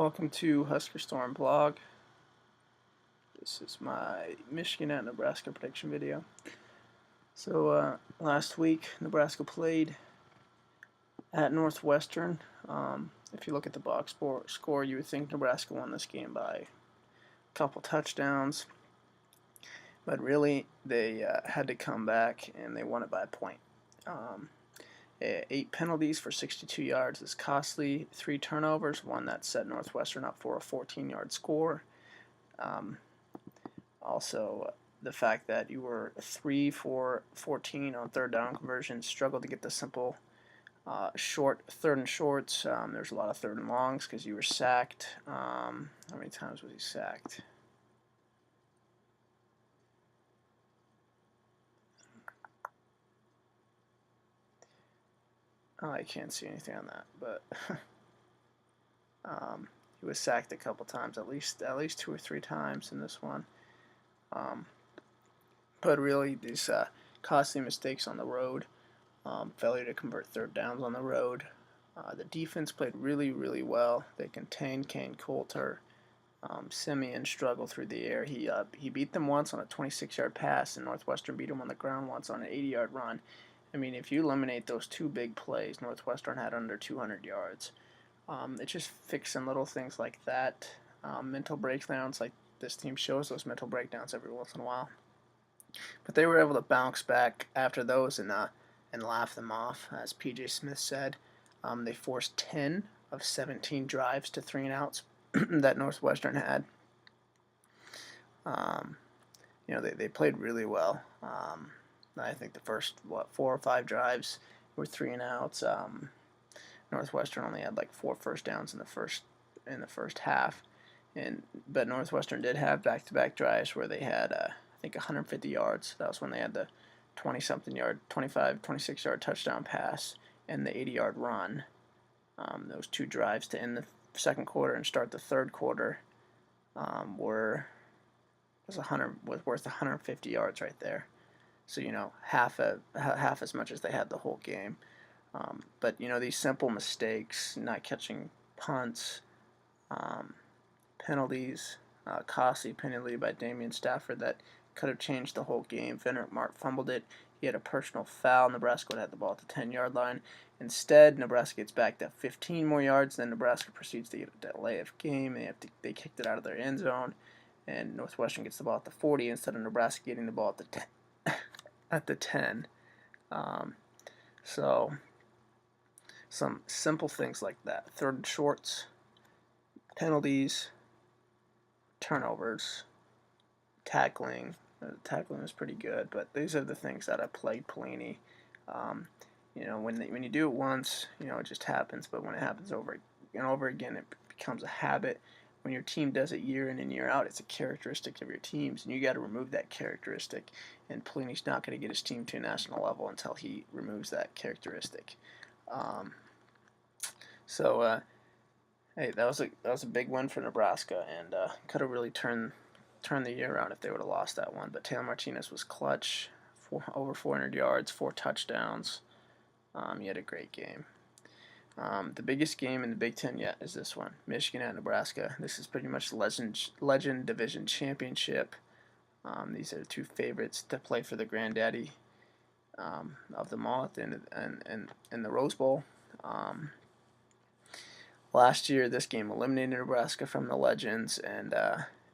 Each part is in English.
Welcome to Husker Storm blog. This is my Michigan at Nebraska prediction video. So last week Nebraska played at Northwestern. If you look at the box score, you would think Nebraska won this game by a couple touchdowns, but really they had to come back and they won it by a point. 8 penalties for 62 yards is costly. 3 turnovers, one that set Northwestern up for a 14-yard score. Also, the fact that you were 3 for 14 on third down conversions, struggled to get the simple short third and shorts. There's a lot of third and longs because you were sacked. How many times was he sacked? Oh, I can't see anything on that, but he was sacked a couple times, at least 2 or 3 times in this one. But really, these costly mistakes on the road, failure to convert third downs on the road. The defense played really, really well. They contained Kane Coulter. Simeon struggled through the air. He beat them once on a 26-yard pass, and Northwestern beat him on the ground once on an 80-yard run. I mean, if you eliminate those 2 big plays, Northwestern had under 200 yards. It's just fixing little things like that. Mental breakdowns, like this team shows those mental breakdowns every once in a while. But they were able to bounce back after those and laugh them off. As P.J. Smith said, they forced 10 of 17 drives to 3 and outs that Northwestern had. They played really well. I think the first 4 or 5 drives were 3 and outs. Northwestern only had like 4 first downs in the first half, but Northwestern did have back-to-back drives where they had I think 150 yards. That was when they had the 20-something yard, 25, 26-yard touchdown pass and the 80-yard run. Those 2 drives to end the second quarter and start the third quarter was worth 150 yards right there. So half as much as they had the whole game. But these simple mistakes, not catching punts, penalties, costly penalty by Damian Stafford that could have changed the whole game. Fenric Mark fumbled it. He had a personal foul. Nebraska would have the ball at the 10-yard line. Instead, Nebraska gets back to 15 more yards. Then Nebraska proceeds to get a delay of game. They kicked it out of their end zone, and Northwestern gets the ball at the 40 instead of Nebraska getting the ball at the 10. At the 10. So some simple things like that: third and shorts, penalties, turnovers, tackling. Tackling was pretty good, but these are the things that have plagued Pelini. When you do it once, it just happens. But when it happens over and over again, it becomes a habit. When your team does it year in and year out, it's a characteristic of your teams, and you got to remove that characteristic. And Pelini's not going to get his team to a national level until he removes that characteristic. Hey, that was a big win for Nebraska, and could have really turned the year around if they would have lost that one. But Taylor Martinez was clutch, over 400 yards, 4 touchdowns. He had a great game. The biggest game in the Big Ten yet is this one, Michigan at Nebraska. This is pretty much Legend Division Championship. These are the 2 favorites to play for the granddaddy of them all in the Rose Bowl. Last year, this game eliminated Nebraska from the Legends, and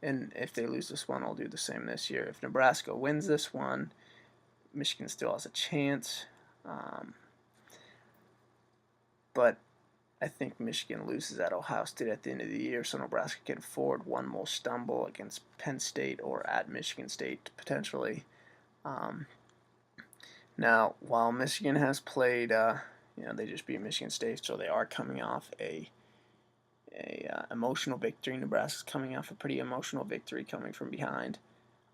if they lose this one, I'll do the same this year. If Nebraska wins this one, Michigan still has a chance. But I think Michigan loses at Ohio State at the end of the year, so Nebraska can afford one more stumble against Penn State or at Michigan State, potentially. Now, while Michigan has played, they just beat Michigan State, so they are coming off a emotional victory. Nebraska's coming off a pretty emotional victory coming from behind.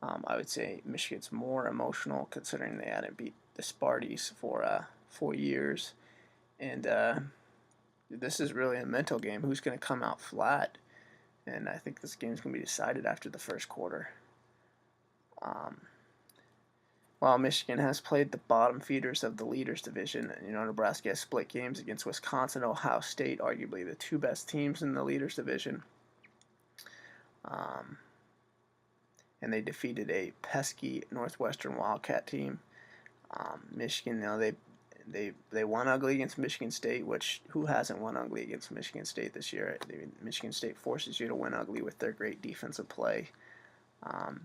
I would say Michigan's more emotional considering they hadn't beat the Sparties for 4 years. And this is really a mental game. Who's going to come out flat? And I think this game's going to be decided after the first quarter. while Michigan has played the bottom feeders of the leaders division. Nebraska has split games against Wisconsin, Ohio State, arguably the two best teams in the leaders division. And they defeated a pesky Northwestern Wildcat team. Michigan, they won ugly against Michigan State, which who hasn't won ugly against Michigan State this year? Michigan State forces you to win ugly with their great defensive play.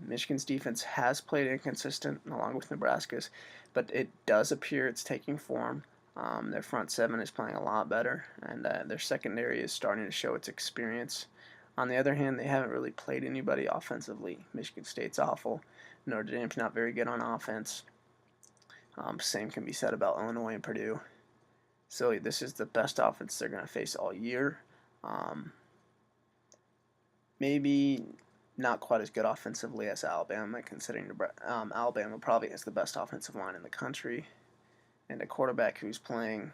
Michigan's defense has played inconsistent along with Nebraska's, but it does appear it's taking form. Their front seven is playing a lot better, and their secondary is starting to show its experience. On the other hand, they haven't really played anybody offensively. Michigan State's awful. Notre Dame's not very good on offense. Same can be said about Illinois and Purdue. So this is the best offense they're going to face all year. Maybe not quite as good offensively as Alabama, considering Alabama probably has the best offensive line in the country, and a quarterback who's playing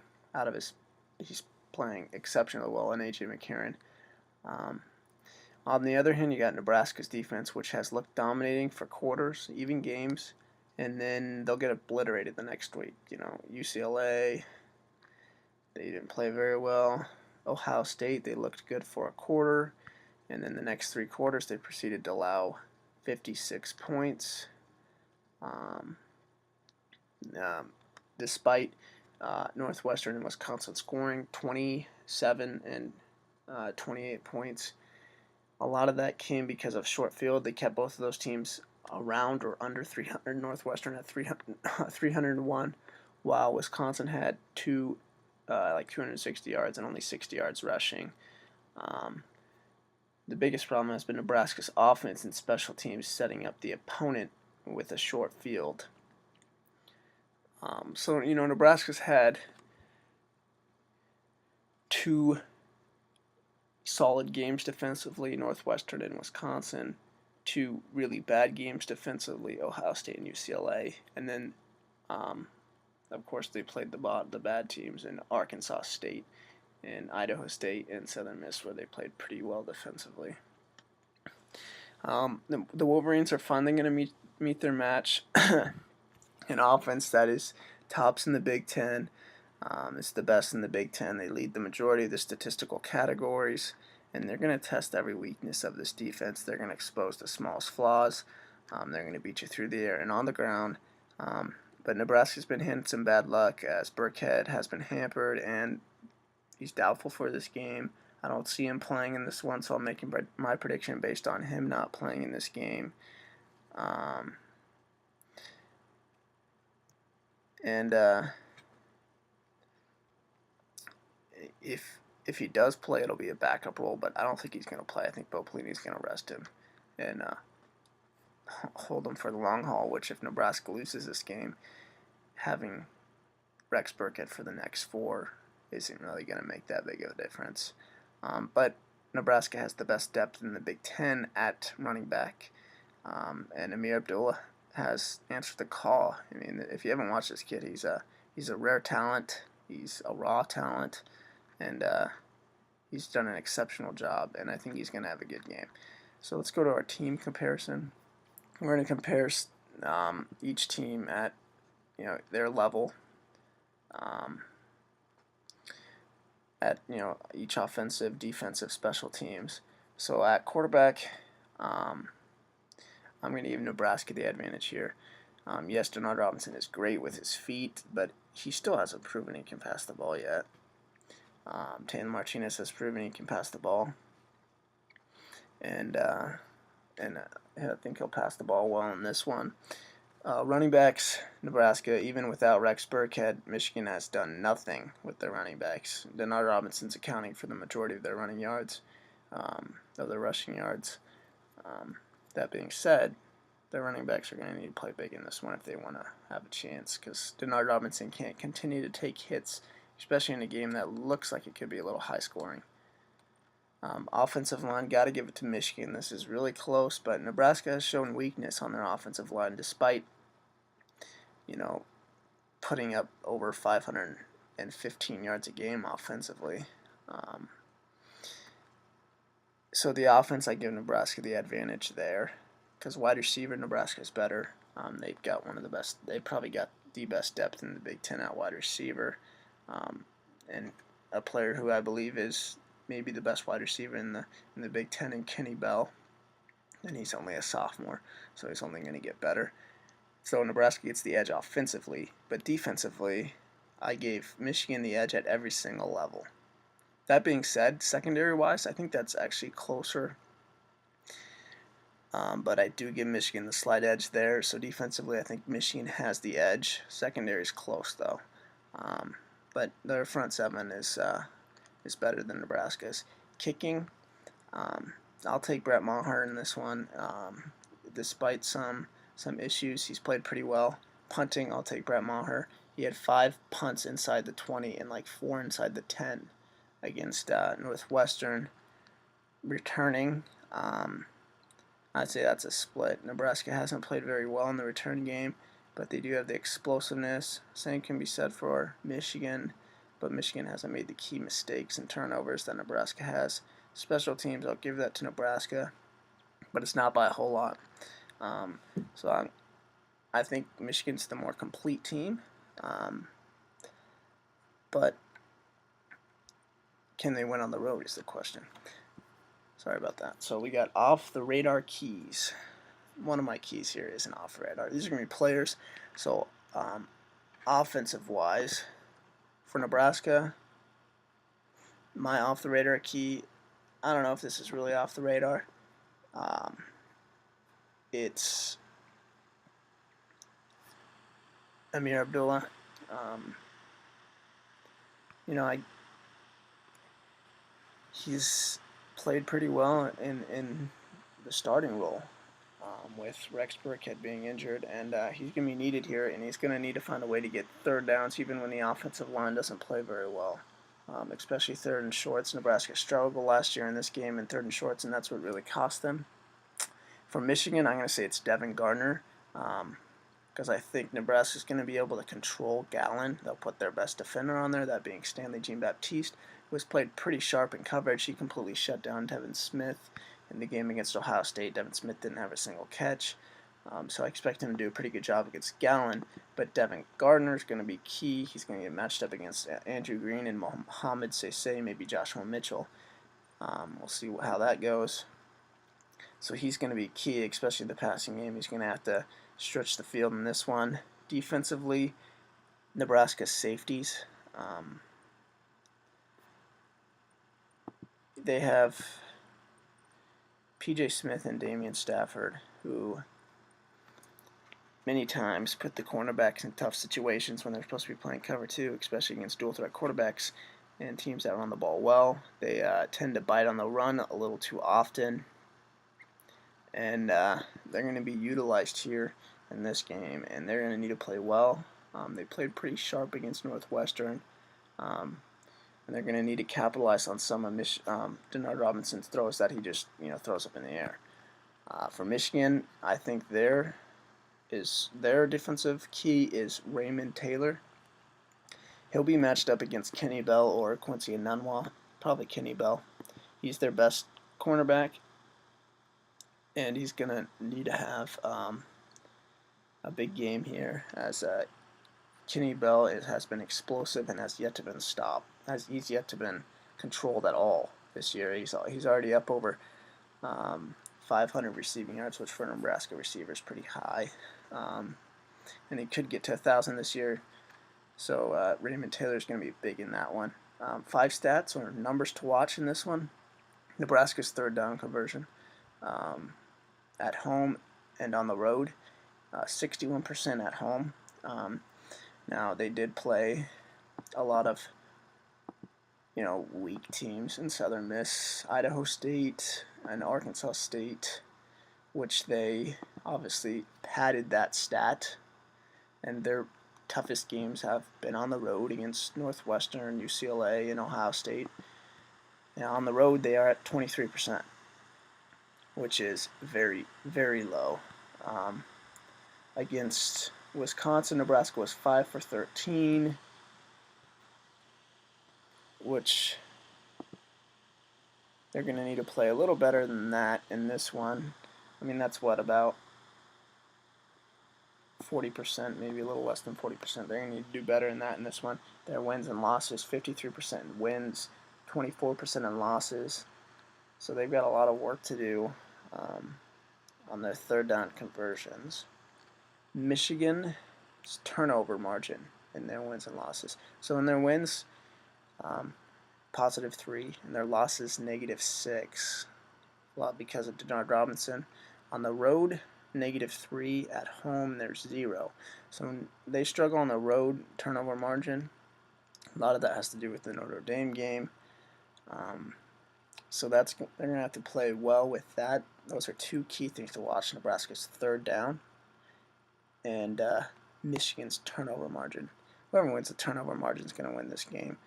he's playing exceptionally well in A.J. McCarron. On the other hand, you got Nebraska's defense, which has looked dominating for quarters, even games, and then they'll get obliterated the next week. UCLA, they didn't play very well. Ohio State, they looked good for a quarter, and then the next 3 quarters they proceeded to allow 56 points. Despite Northwestern and Wisconsin scoring 27 and 28 points. A lot of that came because of short field. They kept both of those teams around or under 300. Northwestern had 301, while Wisconsin had 260 yards and only 60 yards rushing. The biggest problem has been Nebraska's offense and special teams setting up the opponent with a short field. Nebraska's had 2 solid games defensively, Northwestern and Wisconsin, 2 really bad games defensively, Ohio State and UCLA, and then, of course, they played the bad teams in Arkansas State and Idaho State and Southern Miss, where they played pretty well defensively. The Wolverines are finally going to meet their match, an offense that is tops in the Big Ten. It's the best in the Big Ten. They lead the majority of the statistical categories, and they're going to test every weakness of this defense. They're going to expose the smallest flaws. They're going to beat you through the air and on the ground. But Nebraska's been handed some bad luck, as Burkhead has been hampered, and he's doubtful for this game. I don't see him playing in this one, so I'm making my prediction based on him not playing in this game. If he does play, it'll be a backup role, but I don't think he's going to play. I think Bo Pelini's going to rest him and hold him for the long haul, which if Nebraska loses this game, having Rex Burkhead for the next 4 isn't really going to make that big of a difference. But Nebraska has the best depth in the Big Ten at running back, and Amir Abdullah has answered the call. I mean, if you haven't watched this kid, he's a rare talent. He's a raw talent, and he's done an exceptional job, and I think he's going to have a good game. So let's go to our team comparison. We're going to compare each team at their level, at each offensive, defensive, special teams. So at quarterback, I'm going to give Nebraska the advantage here. Yes, Denard Robinson is great with his feet, but he still hasn't proven he can pass the ball yet. Taylor Martinez has proven he can pass the ball, and I think he'll pass the ball well in this one. Running backs, Nebraska, even without Rex Burkhead, Michigan has done nothing with their running backs. Denard Robinson's accounting for the majority of their running yards, of their rushing yards. That being said, their running backs are going to need to play big in this one if they want to have a chance, because Denard Robinson can't continue to take hits, especially in a game that looks like it could be a little high scoring. Offensive line, got to give it to Michigan. This is really close, but Nebraska has shown weakness on their offensive line despite, putting up over 515 yards a game offensively. So the offense, I give Nebraska the advantage there, because wide receiver, Nebraska is better. They've got one of the best. They probably got the best depth in the Big Ten at wide receiver, and a player who I believe is maybe the best wide receiver in the Big Ten, in Kenny Bell, and he's only a sophomore, so he's only going to get better. So Nebraska gets the edge offensively, but defensively, I gave Michigan the edge at every single level. That being said, secondary-wise, I think that's actually closer. But I do give Michigan the slight edge there. So defensively, I think Michigan has the edge. Secondary is close though. But their front seven is better than Nebraska's. Kicking, I'll take Brett Maher in this one. Despite some issues, he's played pretty well. Punting, I'll take Brett Maher. He had 5 punts inside the 20 and like 4 inside the 10 against Northwestern. Returning, I'd say that's a split. Nebraska hasn't played very well in the return game, but they do have the explosiveness. Same can be said for Michigan, but Michigan hasn't made the key mistakes and turnovers that Nebraska has. Special teams, I'll give that to Nebraska, but it's not by a whole lot. I think Michigan's the more complete team, but can they win on the road is the question. Sorry about that. So we got off the radar keys. One of my keys here isn't off radar. These are going to be players. So offensive wise, for Nebraska, my off the radar key, I don't know if this is really off the radar. It's Amir Abdullah. He's played pretty well in the starting role with Rex Burkhead being injured, and he's going to be needed here, and he's going to need to find a way to get third downs even when the offensive line doesn't play very well, especially third and shorts. Nebraska struggled last year in this game in third and shorts, and that's what really cost them. For Michigan, I'm going to say it's Devin Gardner, because I think Nebraska's going to be able to control Gallon. They'll put their best defender on there, that being Stanley Jean-Baptiste, who has played pretty sharp in coverage. He completely shut down Devin Smith in the game against Ohio State. Devin Smith didn't have a single catch, so I expect him to do a pretty good job against Gallon. But Devin Gardner is going to be key. He's going to get matched up against Andrew Green and Mohamed Sese, maybe Joshua Mitchell. We'll see how that goes. So he's going to be key, especially the passing game. He's going to have to stretch the field in this one. Defensively, Nebraska's safeties. They have P.J. Smith and Damian Stafford, who many times put the cornerbacks in tough situations when they're supposed to be playing cover 2, especially against dual threat quarterbacks and teams that run the ball well. They tend to bite on the run a little too often, and they're going to be utilized here in this game, and they're going to need to play well. They played pretty sharp against Northwestern, and they're going to need to capitalize on some of Denard Robinson's throws that he just throws up in the air. For Michigan, I think their defensive key is Raymond Taylor. He'll be matched up against Kenny Bell or Quincy Enunwa, probably Kenny Bell. He's their best cornerback, and he's going to need to have a big game here, as Kenny Bell has been explosive and has yet to been stopped. He's yet to been controlled at all this year. He's already up over 500 receiving yards, which for a Nebraska receiver is pretty high, and he could get to 1,000 this year. So Raymond Taylor is going to be big in that one. 5 stats or numbers to watch in this one. Nebraska's third down conversion at home and on the road, 61% at home. Now they did play a lot of weak teams in Southern Miss, Idaho State, and Arkansas State, which they obviously padded that stat, and their toughest games have been on the road against Northwestern, UCLA, and Ohio State. Now on the road they are at 23%, which is very, very low. Against Wisconsin, Nebraska was 5 for 13, which they're going to need to play a little better than that in this one. I mean, that's what, about 40%, maybe a little less than 40%. They're going to need to do better than that in this one. Their wins and losses, 53% in wins, 24% in losses. So they've got a lot of work to do on their third down conversions. Michigan's turnover margin in their wins and losses. So in their wins, +3, and their losses -6. A lot because of Denard Robinson. On the road, -3. At home, there's 0. So they struggle on the road turnover margin. A lot of that has to do with the Notre Dame game. So they're going to have to play well with that. Those are two key things to watch: Nebraska's third down and Michigan's turnover margin. Whoever wins the turnover margin is going to win this game.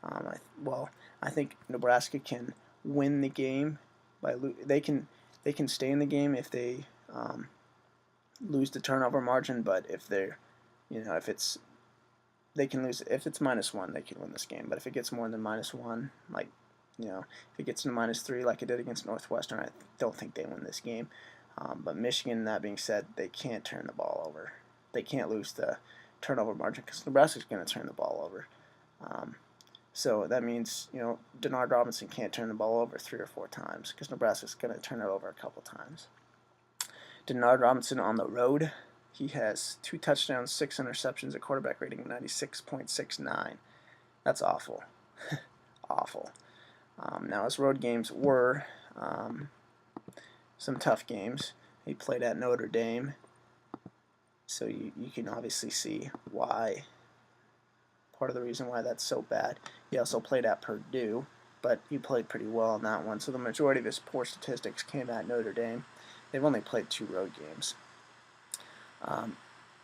I think Nebraska can win the game by they can stay in the game if they lose the turnover margin, but if they're they can lose if it's -1, they can win this game. But if it gets more than -1, like if it gets to -3 like it did against Northwestern, I don't think they win this game. But Michigan, that being said, they can't turn the ball over. They can't lose the turnover margin because Nebraska's going to turn the ball over. So that means, Denard Robinson can't turn the ball over 3 or 4 times because Nebraska's going to turn it over a couple times. Denard Robinson on the road, he has 2 touchdowns, 6 interceptions, a quarterback rating of 96.69. That's awful. Awful. Now, his road games were some tough games. He played at Notre Dame, so you can obviously see why. Part of the reason why that's so bad. He also played at Purdue, but he played pretty well in that one. So the majority of his poor statistics came at Notre Dame. They've only played 2 road games.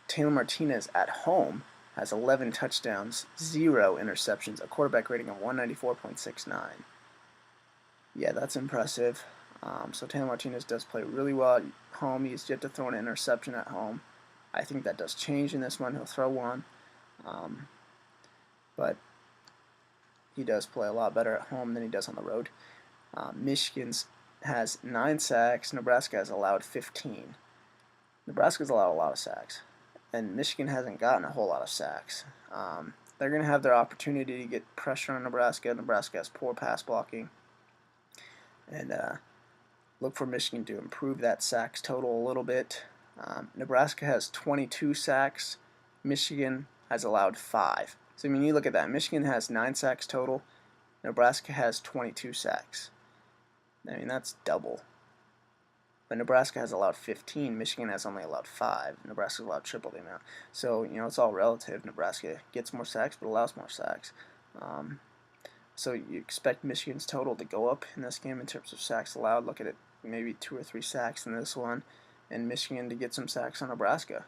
Taylor Martinez at home has 11 touchdowns, 0 interceptions, a quarterback rating of 194.69. Yeah, that's impressive. So Taylor Martinez does play really well at home. He's yet to throw an interception at home. I think that does change in this one. He'll throw one. But he does play a lot better at home than he does on the road. Michigan's has 9 sacks. Nebraska has allowed 15. Nebraska's allowed a lot of sacks, and Michigan hasn't gotten a whole lot of sacks. They're going to have their opportunity to get pressure on Nebraska. Nebraska has poor pass blocking, and look for Michigan to improve that sacks total a little bit. Nebraska has 22 sacks. Michigan has allowed 5. So, you look at that. Michigan has 9 sacks total. Nebraska has 22 sacks. That's double. But Nebraska has allowed 15. Michigan has only allowed 5. Nebraska's allowed triple the amount. So, it's all relative. Nebraska gets more sacks but allows more sacks. So you expect Michigan's total to go up in this game in terms of sacks allowed. Look at it, maybe 2 or 3 sacks in this one, and Michigan to get some sacks on Nebraska.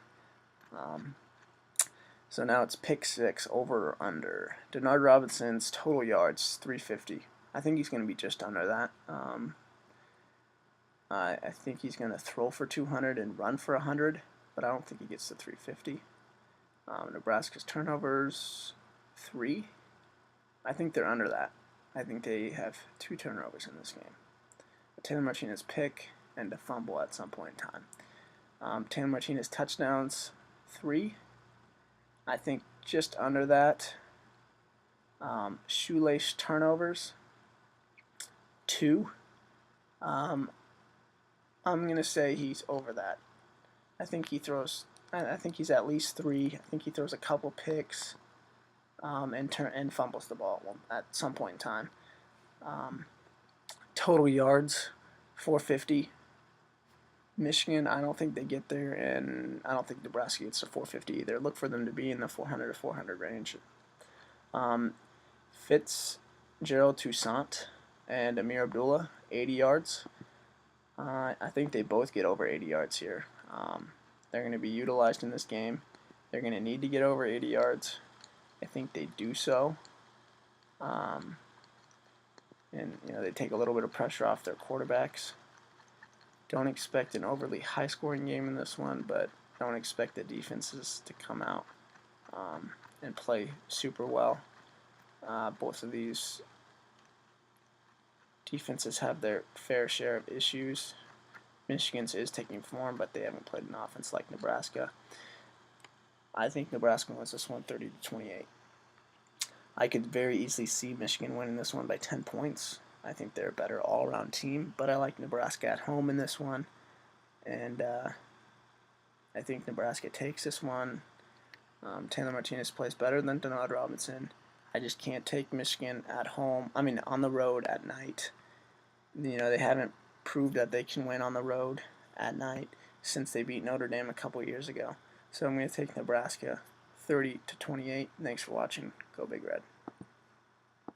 So now it's pick 6, over or under. Denard Robinson's total yards, 350. I think he's going to be just under that. I think he's going to throw for 200 and run for 100, but I don't think he gets to 350. Nebraska's turnovers, 3. I think they're under that. I think they have 2 turnovers in this game. Taylor Martinez pick and a fumble at some point in time. Taylor Martinez touchdowns, 3. I think just under that. Shoelace turnovers, 2. I'm going to say he's over that. I think he's at least 3. I think he throws a couple picks and fumbles the ball at some point in time. Total yards, 450. Michigan, I don't think they get there, and I don't think Nebraska gets to 450 either. Look for them to be in the 400 to 400 range. Fitzgerald Toussaint and Amir Abdullah, 80 yards. I think they both get over 80 yards here. They're going to be utilized in this game. They're going to need to get over 80 yards. I think they do so. And they take a little bit of pressure off their quarterbacks. Don't expect an overly high-scoring game in this one, but don't expect the defenses to come out and play super well. Both of these defenses have their fair share of issues. Michigan's is taking form, but they haven't played an offense like Nebraska. I think Nebraska wins this one 30-28. I could very easily see Michigan winning this one by 10 points. I think they're a better all-around team, but I like Nebraska at home in this one, and I think Nebraska takes this one. Taylor Martinez plays better than Denard Robinson. I just can't take Michigan at home. I mean, on the road at night. They haven't proved that they can win on the road at night since they beat Notre Dame a couple years ago. So I'm going to take Nebraska 30-28. Thanks for watching. Go Big Red.